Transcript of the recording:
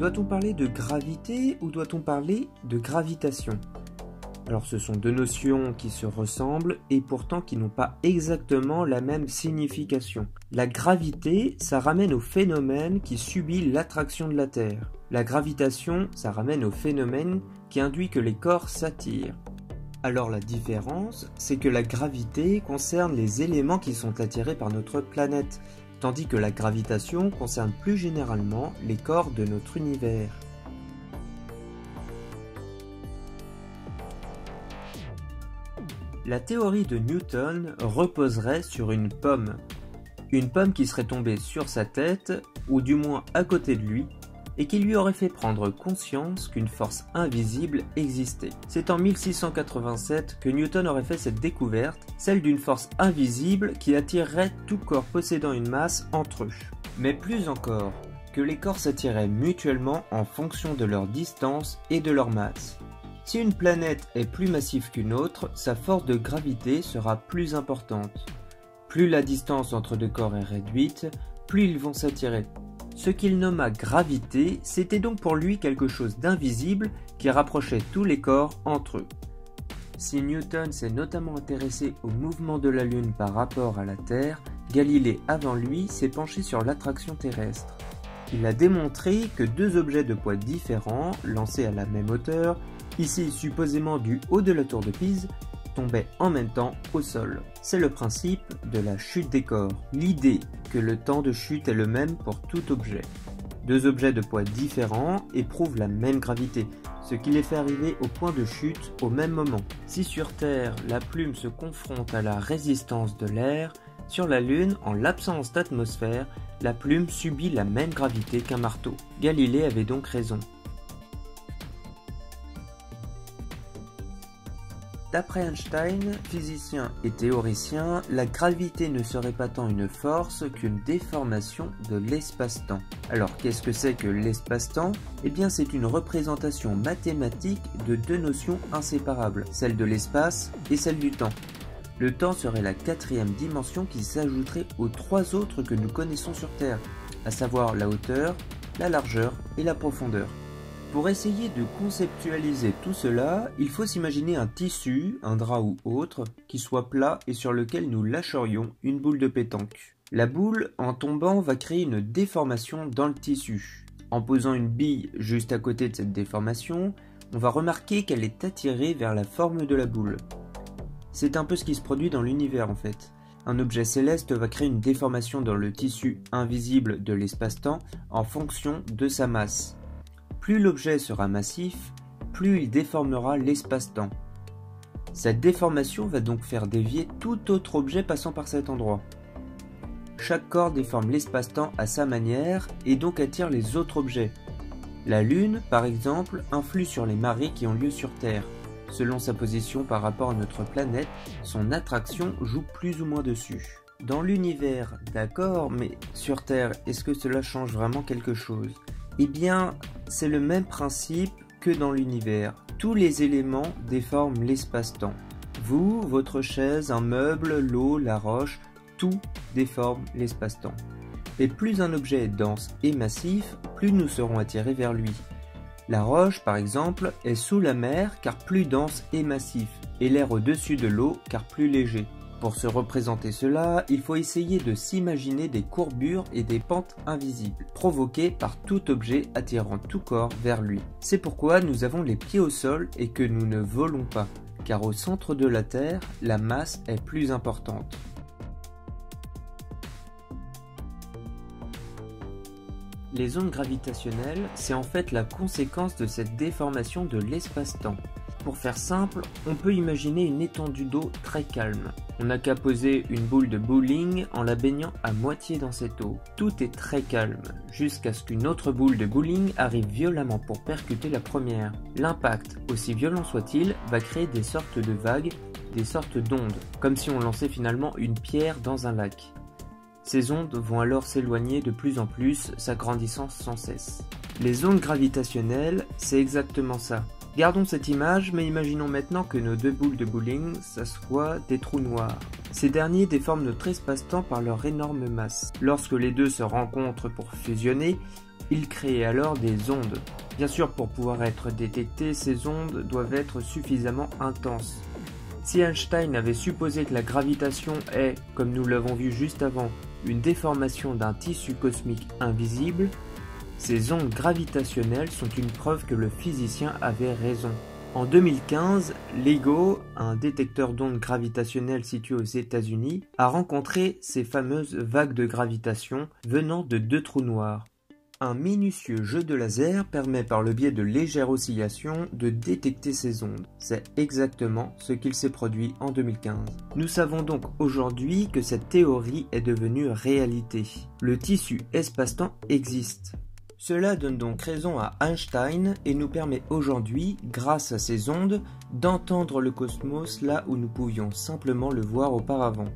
Doit-on parler de gravité ou doit-on parler de gravitation? Alors ce sont deux notions qui se ressemblent et pourtant qui n'ont pas exactement la même signification. La gravité, ça ramène au phénomène qui subit l'attraction de la Terre. La gravitation, ça ramène au phénomène qui induit que les corps s'attirent. Alors la différence, c'est que la gravité concerne les éléments qui sont attirés par notre planète, tandis que la gravitation concerne plus généralement les corps de notre univers. La théorie de Newton reposerait sur une pomme. Une pomme qui serait tombée sur sa tête, ou du moins à côté de lui, et qui lui aurait fait prendre conscience qu'une force invisible existait. C'est en 1687 que Newton aurait fait cette découverte, celle d'une force invisible qui attirerait tout corps possédant une masse entre eux. Mais plus encore, que les corps s'attiraient mutuellement en fonction de leur distance et de leur masse. Si une planète est plus massive qu'une autre, sa force de gravité sera plus importante. Plus la distance entre deux corps est réduite, plus ils vont s'attirer. Ce qu'il nomma gravité, c'était donc pour lui quelque chose d'invisible qui rapprochait tous les corps entre eux. Si Newton s'est notamment intéressé au mouvement de la Lune par rapport à la Terre, Galilée avant lui s'est penché sur l'attraction terrestre. Il a démontré que deux objets de poids différents, lancés à la même hauteur, ici supposément du haut de la tour de Pise, tombaient en même temps au sol. C'est le principe de la chute des corps, l'idée que le temps de chute est le même pour tout objet. Deux objets de poids différents éprouvent la même gravité, ce qui les fait arriver au point de chute au même moment. Si sur Terre, la plume se confronte à la résistance de l'air, sur la Lune, en l'absence d'atmosphère, la plume subit la même gravité qu'un marteau. Galilée avait donc raison. D'après Einstein, physicien et théoricien, la gravité ne serait pas tant une force qu'une déformation de l'espace-temps. Alors qu'est-ce que c'est que l'espace-temps? Eh bien c'est une représentation mathématique de deux notions inséparables, celle de l'espace et celle du temps. Le temps serait la quatrième dimension qui s'ajouterait aux trois autres que nous connaissons sur Terre, à savoir la hauteur, la largeur et la profondeur. Pour essayer de conceptualiser tout cela, il faut s'imaginer un tissu, un drap ou autre, qui soit plat et sur lequel nous lâcherions une boule de pétanque. La boule, en tombant, va créer une déformation dans le tissu. En posant une bille juste à côté de cette déformation, on va remarquer qu'elle est attirée vers la forme de la boule. C'est un peu ce qui se produit dans l'univers en fait. Un objet céleste va créer une déformation dans le tissu invisible de l'espace-temps en fonction de sa masse. Plus l'objet sera massif, plus il déformera l'espace-temps. Cette déformation va donc faire dévier tout autre objet passant par cet endroit. Chaque corps déforme l'espace-temps à sa manière et donc attire les autres objets. La Lune, par exemple, influe sur les marées qui ont lieu sur Terre. Selon sa position par rapport à notre planète, son attraction joue plus ou moins dessus. Dans l'univers, d'accord, mais sur Terre, est-ce que cela change vraiment quelque chose? Eh bien, c'est le même principe que dans l'univers. Tous les éléments déforment l'espace-temps. Vous, votre chaise, un meuble, l'eau, la roche, tout déforme l'espace-temps. Et plus un objet est dense et massif, plus nous serons attirés vers lui. La roche, par exemple, est sous la mer car plus dense et massif, et l'air au-dessus de l'eau car plus léger. Pour se représenter cela, il faut essayer de s'imaginer des courbures et des pentes invisibles, provoquées par tout objet attirant tout corps vers lui. C'est pourquoi nous avons les pieds au sol et que nous ne volons pas, car au centre de la Terre, la masse est plus importante. Les ondes gravitationnelles, c'est en fait la conséquence de cette déformation de l'espace-temps. Pour faire simple, on peut imaginer une étendue d'eau très calme. On n'a qu'à poser une boule de bowling en la baignant à moitié dans cette eau. Tout est très calme, jusqu'à ce qu'une autre boule de bowling arrive violemment pour percuter la première. L'impact, aussi violent soit-il, va créer des sortes de vagues, des sortes d'ondes, comme si on lançait finalement une pierre dans un lac. Ces ondes vont alors s'éloigner de plus en plus, s'agrandissant sans cesse. Les ondes gravitationnelles, c'est exactement ça. Gardons cette image, mais imaginons maintenant que nos deux boules de bowling, ça soit des trous noirs. Ces derniers déforment notre espace-temps par leur énorme masse. Lorsque les deux se rencontrent pour fusionner, Il créait alors des ondes. Bien sûr, pour pouvoir être détectées, ces ondes doivent être suffisamment intenses. Si Einstein avait supposé que la gravitation est, comme nous l'avons vu juste avant, une déformation d'un tissu cosmique invisible, ces ondes gravitationnelles sont une preuve que le physicien avait raison. En 2015, LIGO, un détecteur d'ondes gravitationnelles situé aux États-Unis, a rencontré ces fameuses vagues de gravitation venant de 2 trous noirs. Un minutieux jeu de laser permet par le biais de légères oscillations de détecter ces ondes. C'est exactement ce qu'il s'est produit en 2015. Nous savons donc aujourd'hui que cette théorie est devenue réalité. Le tissu espace-temps existe. Cela donne donc raison à Einstein et nous permet aujourd'hui, grâce à ces ondes, d'entendre le cosmos là où nous pouvions simplement le voir auparavant.